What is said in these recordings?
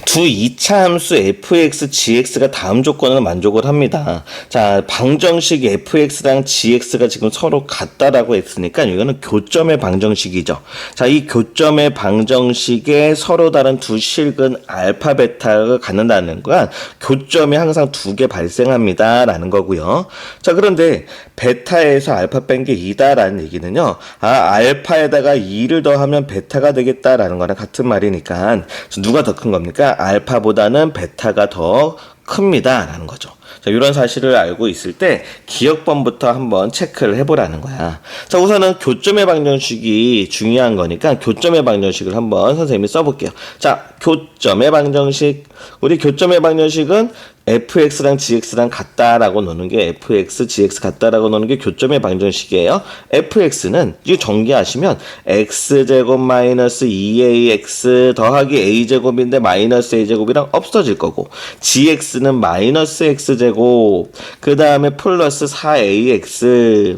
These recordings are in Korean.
두 2차 함수 fx, gx가 다음 조건을 만족을 합니다. 자, 방정식 fx랑 gx가 지금 서로 같다라고 했으니까 이거는 교점의 방정식이죠. 자, 이 교점의 방정식에 서로 다른 두 실근 알파, 베타가 갖는다는 건 교점이 항상 두 개 발생합니다. 라는 거고요. 자, 그런데 베타에서 알파 뺀 게 2다라는 얘기는요. 알파에다가 2를 더하면 베타가 되겠다라는 거랑 같은 말이니까 누가 더 큰 겁니까? 알파보다는 베타가 더 큽니다 라는 거죠. 자, 이런 사실을 알고 있을 때 기억번부터 한번 체크를 해보라는 거야. 자, 우선은 교점의 방정식이 중요한 거니까 교점의 방정식을 한번 선생님이 써볼게요. 자, 교점의 방정식. 우리 교점의 방정식은 fx랑 gx랑 같다라고 노는 게 fx, gx 같다라고 노는 게 교점의 방정식이에요. fx는 이거 정리하시면 x제곱 마이너스 2ax 더하기 a제곱인데 마이너스 a제곱이랑 없어질 거고, gx는 마이너스 x제곱, 그 다음에 플러스 4ax,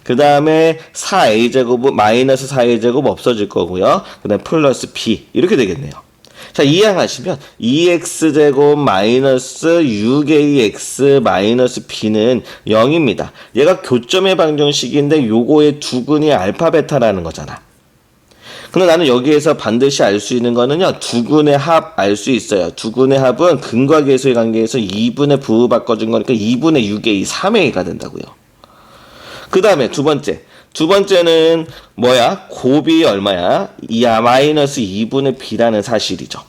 그 다음에 4a제곱은 마이너스 4a제곱 없어질 거고요. 그 다음에 플러스 b 이렇게 되겠네요. 자, 이항하시면 2x제곱 마이너스 6ax 마이너스 b는 0입니다. 얘가 교점의 방정식인데 요거의 두근이 알파 베타라는 거잖아. 근데 나는 여기에서 반드시 알 수 있는 거는요, 두근의 합 알 수 있어요. 두근의 합은 근과 계수의 관계에서 2분의 부호 바꿔준 거니까 2분의 6a, 3a가 된다고요. 그 다음에 두 번째는 뭐야? 곱이 얼마야? 마이너스 2분의 b라는 사실이죠.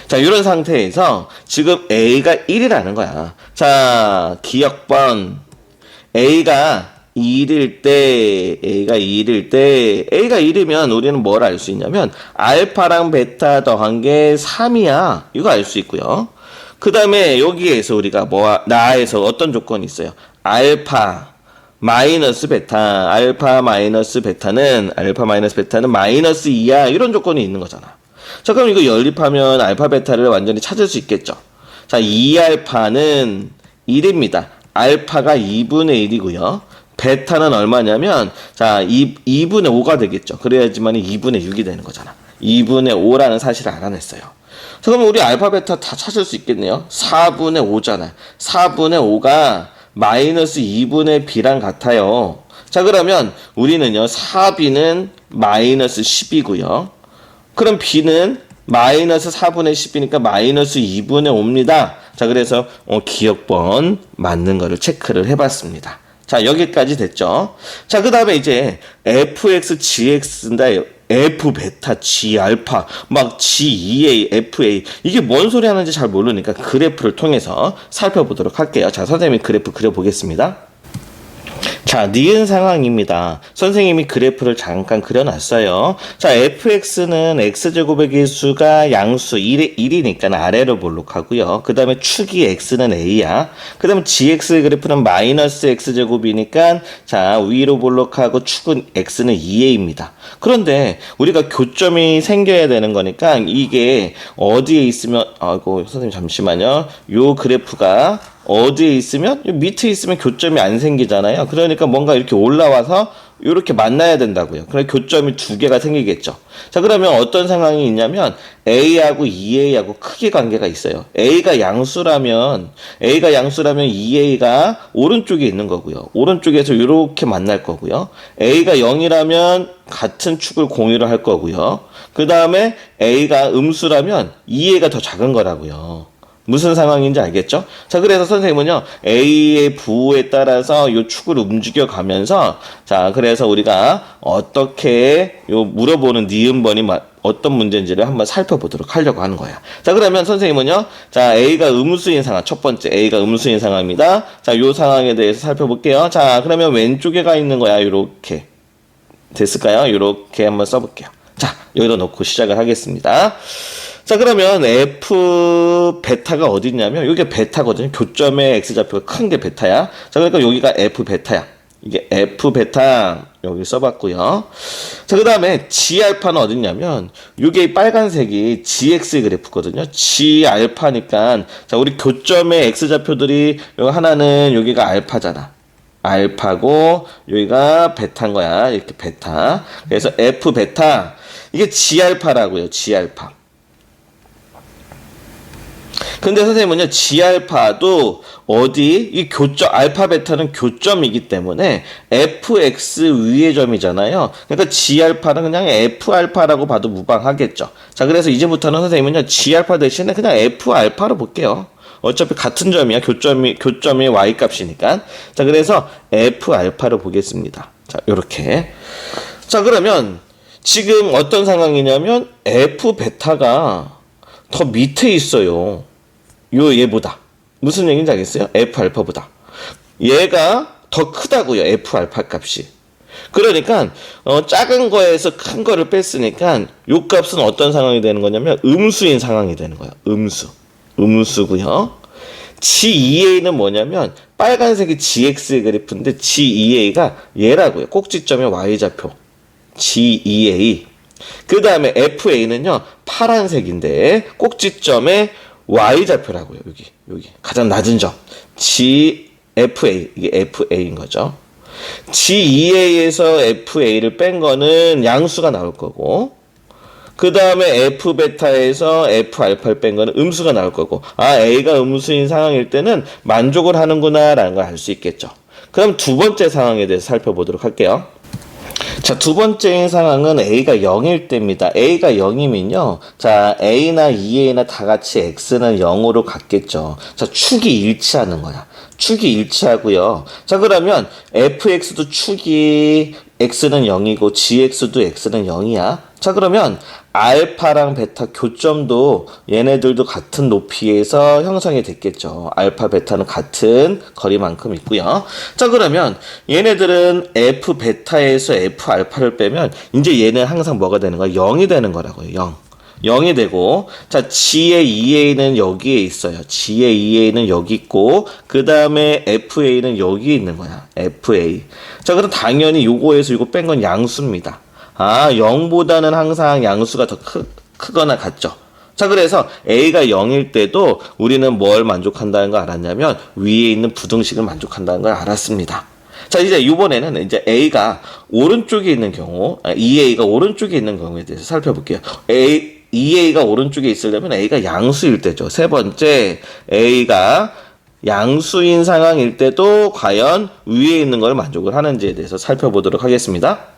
자, 이런 상태에서 지금 a가 1이라는 거야. 자, 기억번. A가 1일 때, A가 1이면 우리는 뭘 알 수 있냐면, 알파랑 베타 더한 게 3이야. 이거 알 수 있고요. 그 다음에 여기에서 우리가 나에서 어떤 조건이 있어요? 알파 마이너스 베타, 알파 마이너스 베타는 마이너스 2야. 이런 조건이 있는 거잖아. 자, 그럼 이거 연립하면 알파 베타를 완전히 찾을 수 있겠죠. 자, 2알파는 1입니다. 알파가 2분의 1이고요. 베타는 얼마냐면, 자, 2분의 5가 되겠죠. 그래야지만 2분의 6이 되는 거잖아. 2분의 5라는 사실을 알아냈어요. 자, 그러면 우리 알파 베타 다 찾을 수 있겠네요. 4분의 5잖아. 4분의 5가 마이너스 2분의 b랑 같아요. 자, 그러면 우리는요, 4b는 마이너스 10이고요. 그럼 b는 마이너스 4분의 10이니까 마이너스 2분의 5입니다. 자, 그래서 기억번 맞는 거를 체크를 해봤습니다. 자, 여기까지 됐죠. 자, 그 다음에 이제 fx, gx인데 f 베타, g 알파, 막 g 2a, fa 이게 뭔 소리 하는지 잘 모르니까 그래프를 통해서 살펴보도록 할게요. 자, 선생님이 그래프 그려보겠습니다. 자, 니은 상황입니다. 선생님이 그래프를 잠깐 그려놨어요. 자, fx는 x제곱의 개수가 양수 1이니까 아래로 볼록하고요. 그 다음에 축이 x는 a야. 그 다음에 gx의 그래프는 마이너스 x제곱이니까 자, 위로 볼록하고 축은 x는 2a입니다. 그런데 우리가 교점이 생겨야 되는 거니까 이게 어디에 있으면, 아이고, 선생님 잠시만요. 요 그래프가 어디에 있으면 밑에 있으면 교점이 안 생기잖아요. 그러니까 뭔가 이렇게 올라와서 이렇게 만나야 된다고요. 그래 교점이 두 개가 생기겠죠. 자, 그러면 어떤 상황이 있냐면 A하고 2A하고 크게 관계가 있어요. A가 양수라면 2A가 오른쪽에 있는 거고요. 오른쪽에서 이렇게 만날 거고요. A가 0이라면 같은 축을 공유를 할 거고요. 그 다음에 A가 음수라면 2A가 더 작은 거라고요. 무슨 상황인지 알겠죠? 자, 그래서 선생님은요, A의 부호에 따라서 요 축을 움직여 가면서, 자, 그래서 우리가 어떻게 요 물어보는 니은번이 어떤 문제인지를 한번 살펴보도록 하려고 하는 거야. 자, 그러면 선생님은요, 자, A가 음수인 상황, 첫 번째, A가 음수인 상황입니다. 자, 요 상황에 대해서 살펴볼게요. 자, 그러면 왼쪽에 가 있는 거야, 요렇게. 됐을까요? 요렇게 한번 써볼게요. 자, 여기다 놓고 시작을 하겠습니다. 자, 그러면 f 베타가 어디 있냐면 여기가 베타거든요. 교점의 x좌표가 큰 게 베타야. 자, 그러니까 여기가 f 베타야. 이게 f 베타 여기 써봤고요. 자, 그 다음에 g 알파는 어디 있냐면 이게 빨간색이 gx의 그래프거든요. g 알파니까 자, 우리 교점의 x좌표들이 여기 하나는 여기가 알파잖아. 알파고 여기가 베타인 거야. 이렇게 베타. 그래서 f 베타 이게 g 알파라고요. g 알파. 근데 선생님은요, G알파도 어디, 이 교점, 알파, 베타는 교점이기 때문에 fx 위의 점이잖아요. 그러니까 G알파는 그냥 F알파라고 봐도 무방하겠죠. 자, 그래서 이제부터는 선생님은요, G알파 대신에 그냥 F알파로 볼게요. 어차피 같은 점이야. 교점이 y 값이니까. 자, 그래서 F알파로 보겠습니다. 자, 요렇게. 자, 그러면 지금 어떤 상황이냐면 F베타가 더 밑에 있어요. 얘보다. 무슨 얘기인지 알겠어요? F알파보다. 얘가 더 크다고요. F알파 값이. 그러니까 작은 거에서 큰 거를 뺐으니까 요 값은 어떤 상황이 되는 거냐면 음수인 상황이 되는 거예요. 음수고요. G2a는 뭐냐면 빨간색이 GX의 그래프인데 G2a가 얘라고요. 꼭지점의 Y좌표. G2a. 그 다음에 FA는요, 파란색인데, 꼭지점의 Y좌표라고요, 여기. 가장 낮은 점. GFA. 이게 FA인 거죠. G2a에서 FA를 뺀 거는 양수가 나올 거고, 그 다음에 F베타에서 F알파를 뺀 거는 음수가 나올 거고, A가 음수인 상황일 때는 만족을 하는구나, 라는 걸 알 수 있겠죠. 그럼 두 번째 상황에 대해서 살펴보도록 할게요. 자, 두 번째 상황은 A가 0일 때입니다. A가 0이면요. 자, A나 2A나 다 같이 X는 0으로 같겠죠. 자, 축이 일치하는 거야. 축이 일치하고요. 자, 그러면 fx도 축이 x는 0이고 gx도 x는 0이야. 자, 그러면 알파랑 베타 교점도 얘네들도 같은 높이에서 형성이 됐겠죠. 알파, 베타는 같은 거리만큼 있고요. 자, 그러면 얘네들은 f 베타에서 f 알파를 빼면 이제 얘는 항상 뭐가 되는 거야? 0이 되는 거라고요. 0이 되고, 자, G의 2A는 여기에 있어요. G의 2A는 여기 있고, 그 다음에 FA는 여기 있는 거야. FA. 자, 그럼 당연히 요거에서 요거 뺀 건 양수입니다. 0보다는 항상 양수가 더 크거나 같죠. 자, 그래서 A가 0일 때도 우리는 뭘 만족한다는 걸 알았냐면, 위에 있는 부등식을 만족한다는 걸 알았습니다. 자, 이제 이번에는 이제 A가 오른쪽에 있는 경우, 2A가 오른쪽에 있는 경우에 대해서 살펴볼게요. 2A가 오른쪽에 있으려면 A가 양수일 때죠. 세 번째, A가 양수인 상황일 때도 과연 위에 있는 걸 만족을 하는지에 대해서 살펴보도록 하겠습니다.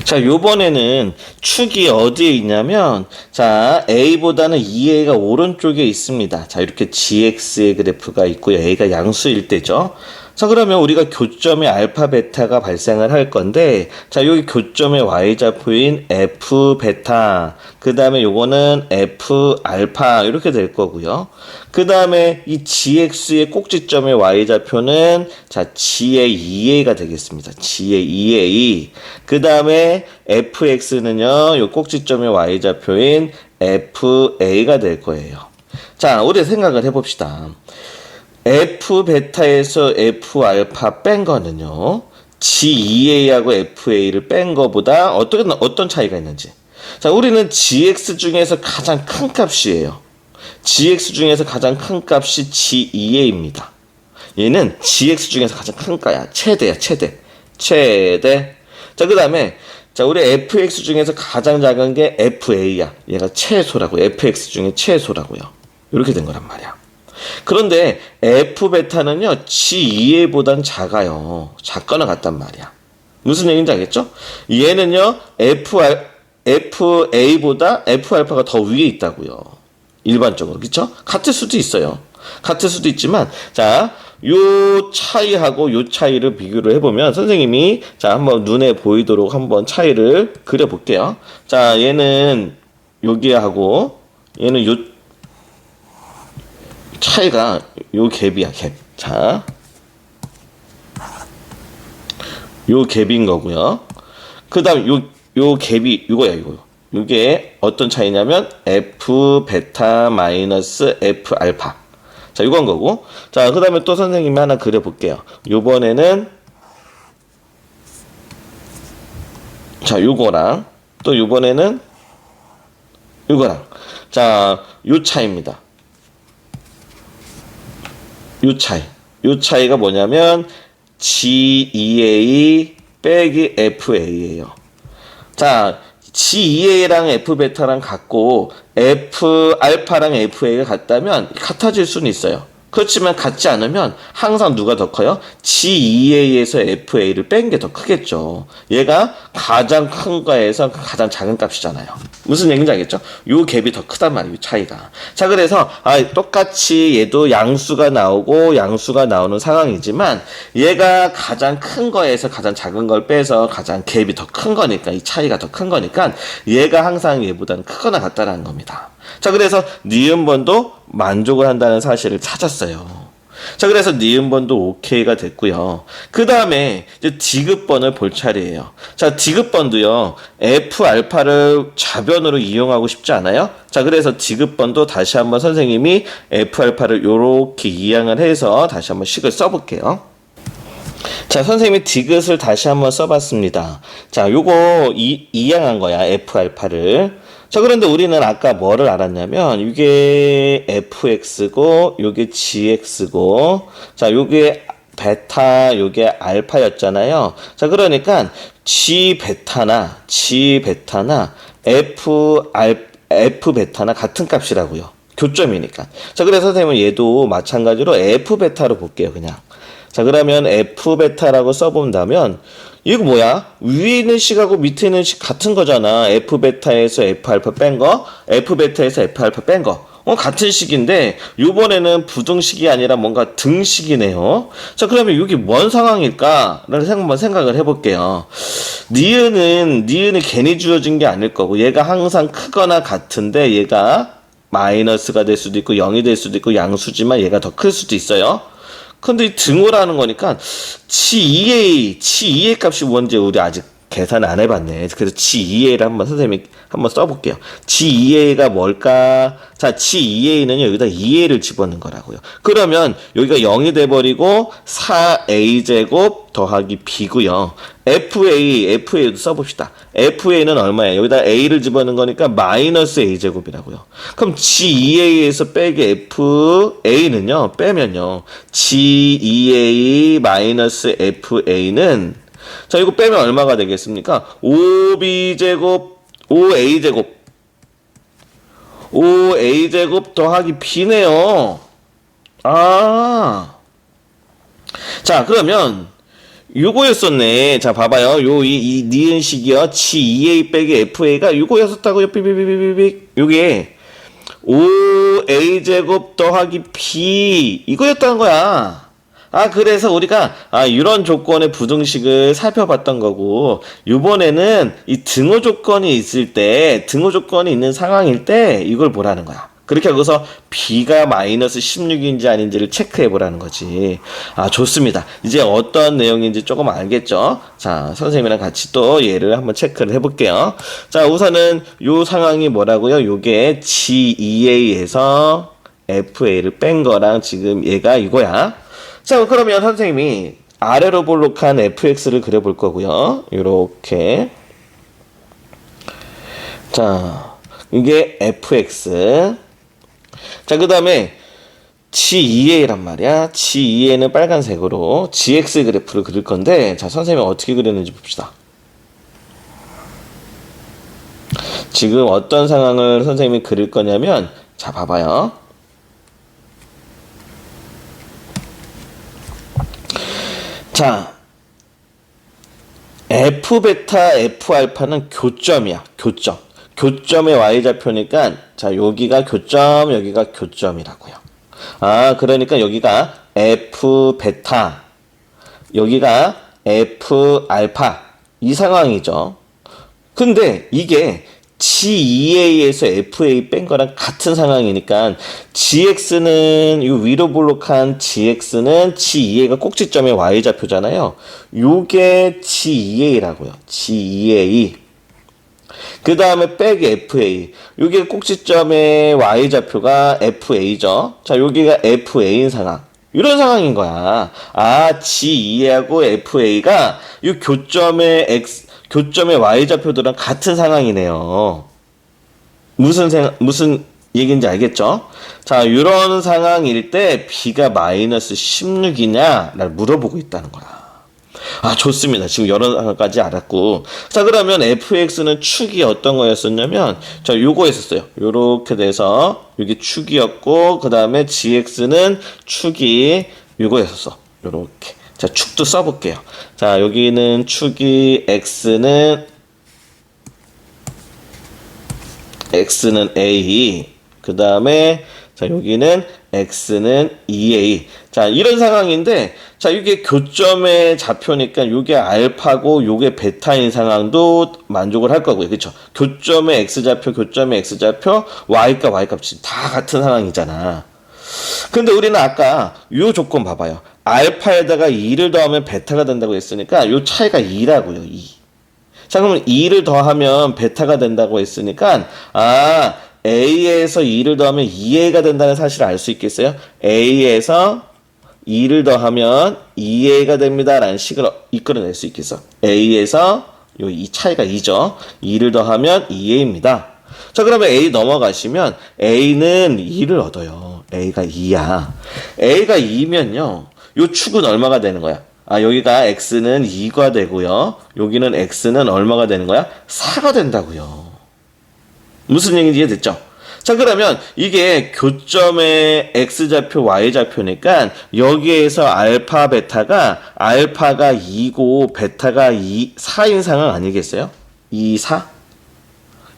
자, 요번에는 축이 어디에 있냐면, 자, A보다는 2A가 오른쪽에 있습니다. 자, 이렇게 GX의 그래프가 있고요. A가 양수일 때죠. 자, 그러면 우리가 교점의 알파, 베타가 발생을 할 건데, 자, 여기 교점의 Y좌표인 F, 베타, 그 다음에 요거는 F, 알파, 이렇게 될 거고요. 그 다음에 이 GX의 꼭지점의 Y좌표는, 자, G의 2A가 되겠습니다. G의 2A. 그 다음에 FX는요, 요 꼭지점의 Y좌표인 FA가 될 거예요. 자, 우리 생각을 해봅시다. F 베타에서 F 알파 뺀 거는요, G2A하고 FA를 뺀 거보다 어떤 차이가 있는지. 자, 우리는 GX 중에서 가장 큰 값이에요. GX 중에서 가장 큰 값이 G2A입니다. 얘는 GX 중에서 가장 큰 거야. 최대야, 최대. 자, 그 다음에, 자, 우리 FX 중에서 가장 작은 게 FA야. 얘가 최소라고요. FX 중에 최소라고요. 이렇게 된 거란 말이야. 그런데 F베타는요, G2A보단 작아요. 작거나 같단 말이야. 무슨 얘기인지 알겠죠? 얘는요, FA보다 F알파가 더 위에 있다고요. 일반적으로. 그쵸? 같을 수도 있어요. 같을 수도 있지만, 자, 요 차이하고 요 차이를 비교를 해보면, 선생님이, 자, 한번 눈에 보이도록 한번 차이를 그려볼게요. 자, 얘는 여기하고, 얘는 요 차이가 요 갭이야, 갭. 자, 요 갭인 거고요. 그 다음 요 갭이 이거야, 이거. 이게 어떤 차이냐면 F 베타 마이너스 F 알파. 자, 이건 거고. 자, 그 다음에 또 선생님이 하나 그려볼게요. 요번에는, 자, 요거랑 또 요번에는 요거랑. 자, 요 차이입니다. 요 차이가 뭐냐면 G2A 빼기 FA예요. 자, G2A랑 F베타랑 같고 F알파랑 FA가 같다면 같아질 수는 있어요. 그렇지만 같지 않으면 항상 누가 더 커요? G2A에서 FA를 뺀 게 더 크겠죠. 얘가 가장 큰 거에서 가장 작은 값이잖아요. 무슨 얘기인지 알겠죠? 요 갭이 더 크단 말이에요, 차이가. 자, 그래서 똑같이 얘도 양수가 나오고 양수가 나오는 상황이지만 얘가 가장 큰 거에서 가장 작은 걸 빼서 가장 갭이 더 큰 거니까, 이 차이가 더 큰 거니까 얘가 항상 얘보다는 크거나 같다라는 겁니다. 자, 그래서 니은번도 만족을 한다는 사실을 찾았어요. 자, 그래서 니은번도 오케이가 됐고요. 그 다음에 이제 디귿번을 볼 차례예요. 자, 디귿번도요, F알파를 좌변으로 이용하고 싶지 않아요? 자, 그래서 디귿번도 다시 한번 선생님이 F알파를 요렇게 이항을 해서 다시 한번 식을 써볼게요. 자, 선생님이 디귿을 다시 한번 써봤습니다. 자, 요거 이항한 거야, F알파를. 자, 그런데 우리는 아까 뭐를 알았냐면, 이게 fx고, 요게 gx고, 자, 요게 베타, 요게 알파였잖아요. 자, 그러니까, g베타나 f베타나 같은 값이라고요. 교점이니까. 자, 그래서 선생님은 얘도 마찬가지로 f베타로 볼게요, 그냥. 자, 그러면 f베타라고 써본다면, 이거 뭐야? 위에 있는 식하고 밑에 있는 식 같은 거잖아. F베타에서 F알파 뺀 거, F베타에서 F알파 뺀 거. 같은 식인데, 요번에는 부등식이 아니라 뭔가 등식이네요. 자, 그러면 이게 뭔 상황일까? 라는 한번 생각을 해볼게요. 니은이 괜히 주어진 게 아닐 거고, 얘가 항상 크거나 같은데, 얘가 마이너스가 될 수도 있고, 0이 될 수도 있고, 양수지만 얘가 더 클 수도 있어요. 근데 이 등호라는 거니까 G2A 값이 뭔지 우리 아직 계산 안 해봤네. 그래서 G2A를 선생님이 한번 써볼게요. G2A가 뭘까? 자, G2A는요, 여기다 2A를 집어넣는 거라고요. 그러면 여기가 0이 돼버리고 4A제곱 더하기 B고요. FA도 써봅시다. FA는 얼마예요? 여기다 A를 집어넣는 거니까 마이너스 A제곱이라고요. 그럼 G2A에서 빼기 FA는요, 빼면요, G2A 마이너스 FA는, 자, 이거 빼면 얼마가 되겠습니까? 5A제곱 더하기 B네요. 자, 그러면 요거였었네. 자, 봐봐요. 이 니은식이요. G2A 빼기 FA가 요거였었다고요. 삐삐삐삐삐. 요게 5A제곱 더하기 B 이거였다는 거야. 그래서 우리가 이런 조건의 부등식을 살펴봤던 거고, 이번에는 이 등호 조건이 있는 상황일 때 이걸 보라는 거야. 그렇게 하고서 B가 마이너스 16인지 아닌지를 체크해 보라는 거지. 좋습니다. 이제 어떤 내용인지 조금 알겠죠? 자, 선생님이랑 같이 또 얘를 한번 체크를 해볼게요. 자, 우선은 요 상황이 뭐라고요? 요게 G2A에서 FA를 뺀 거랑 지금 얘가 이거야. 자, 그러면 선생님이 아래로 볼록한 fx를 그려볼 거고요. 요렇게. 자, 이게 fx. 자, 그 다음에 G2A란 말이야. G2A는 빨간색으로 GX 그래프를 그릴 건데, 자, 선생님이 어떻게 그렸는지 봅시다. 지금 어떤 상황을 선생님이 그릴 거냐면, 자, 봐봐요. 자, F베타, F알파는 교점이야. 교점. 교점의 Y좌표니까, 자, 여기가 교점, 여기가 교점이라고요. 그러니까 여기가 F베타, 여기가 F알파. 이 상황이죠. 근데 이게 G2A에서 FA 뺀 거랑 같은 상황이니까 GX는 이 위로 볼록한 GX는 G2A가 꼭지점의 Y좌표잖아요. 요게 G2A라고요. G2A. 그 다음에 빼기 FA. 요게 꼭지점의 Y좌표가 FA죠. 자, 여기가 FA인 상황. 이런 상황인 거야. G2A하고 FA가 이 교점의 Y좌표들은 같은 상황이네요. 무슨 얘기인지 알겠죠? 자, 이런 상황일 때 B가 마이너스 16이냐? 날 물어보고 있다는 거야. 아, 좋습니다. 지금 여러 가지 알았고. 자, 그러면 fx는 축이 어떤 거였었냐면, 자, 요거였었어요. 요렇게 돼서, 여기 축이었고, 그 다음에 gx는 축이 요거였었어. 요렇게. 자, 축도 써볼게요. 자, 여기는 축이 x는 a, 그 다음에 자, 여기는 x는 2a. 자, 이런 상황인데, 자, 이게 교점의 좌표니까 요게 알파고 요게 베타인 상황도 만족을 할 거고요. 그쵸? 교점의 x좌표, 교점의 x좌표, y값, y값이 다 같은 상황이잖아. 근데 우리는 아까 요 조건 봐봐요. 알파에다가 2를 더하면 베타가 된다고 했으니까 요 차이가 2라고요. 2. 자, 그러면 2를 더하면 베타가 된다고 했으니까, 아, A에서 2를 더하면 2A가 된다는 사실을 알 수 있겠어요? A에서 2를 더하면 2A가 됩니다. 라는 식을 이끌어낼 수 있겠어. A에서 이 차이가 2죠. 2를 더하면 2A입니다. 자, 그러면 A 넘어가시면 A는 2를 얻어요. A가 2야. A가 2면요. 요 축은 얼마가 되는 거야? 아, 여기가 X는 2가 되고요. 여기는 X는 얼마가 되는 거야? 4가 된다고요. 무슨 얘기인지 이해됐죠? 자, 그러면 이게 교점의 X좌표, Y좌표니까 여기에서 알파, 베타가 알파가 2고 베타가 4인 상황 아니겠어요? 2, 4?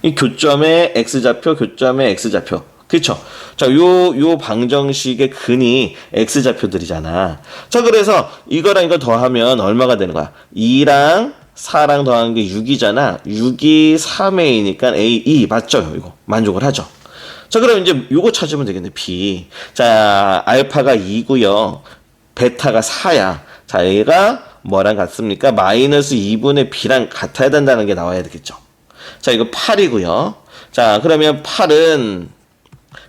이 교점의 X좌표, 교점의 X좌표. 그쵸? 자, 요 방정식의 근이 X좌표들이잖아. 자, 그래서 이거랑 이거 더하면 얼마가 되는 거야? 2랑 4랑 더한 게 6이잖아. 6이 3A니까 A, 2. 맞죠? 이거. 만족을 하죠. 자, 그럼 이제 요거 찾으면 되겠네. B. 자, 알파가 2고요. 베타가 4야. 자, 얘가 뭐랑 같습니까? 마이너스 2분의 B랑 같아야 된다는 게 나와야 되겠죠. 자, 이거 8이고요. 자, 그러면 8은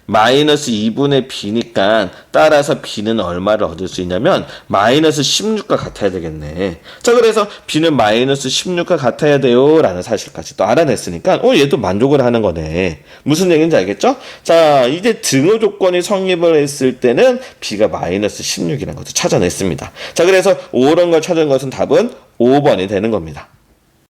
마이너스 2분의 b니까 따라서 b는 얼마를 얻을 수 있냐면 마이너스 16과 같아야 되겠네. 자, 그래서 b는 마이너스 16과 같아야 돼요 라는 사실까지 또 알아냈으니까 얘도 만족을 하는 거네. 무슨 얘기인지 알겠죠? 자, 이제 등호 조건이 성립을 했을 때는 b가 마이너스 16이라는 것을 찾아냈습니다. 자, 그래서 옳은 걸 찾은 것은 답은 5번이 되는 겁니다.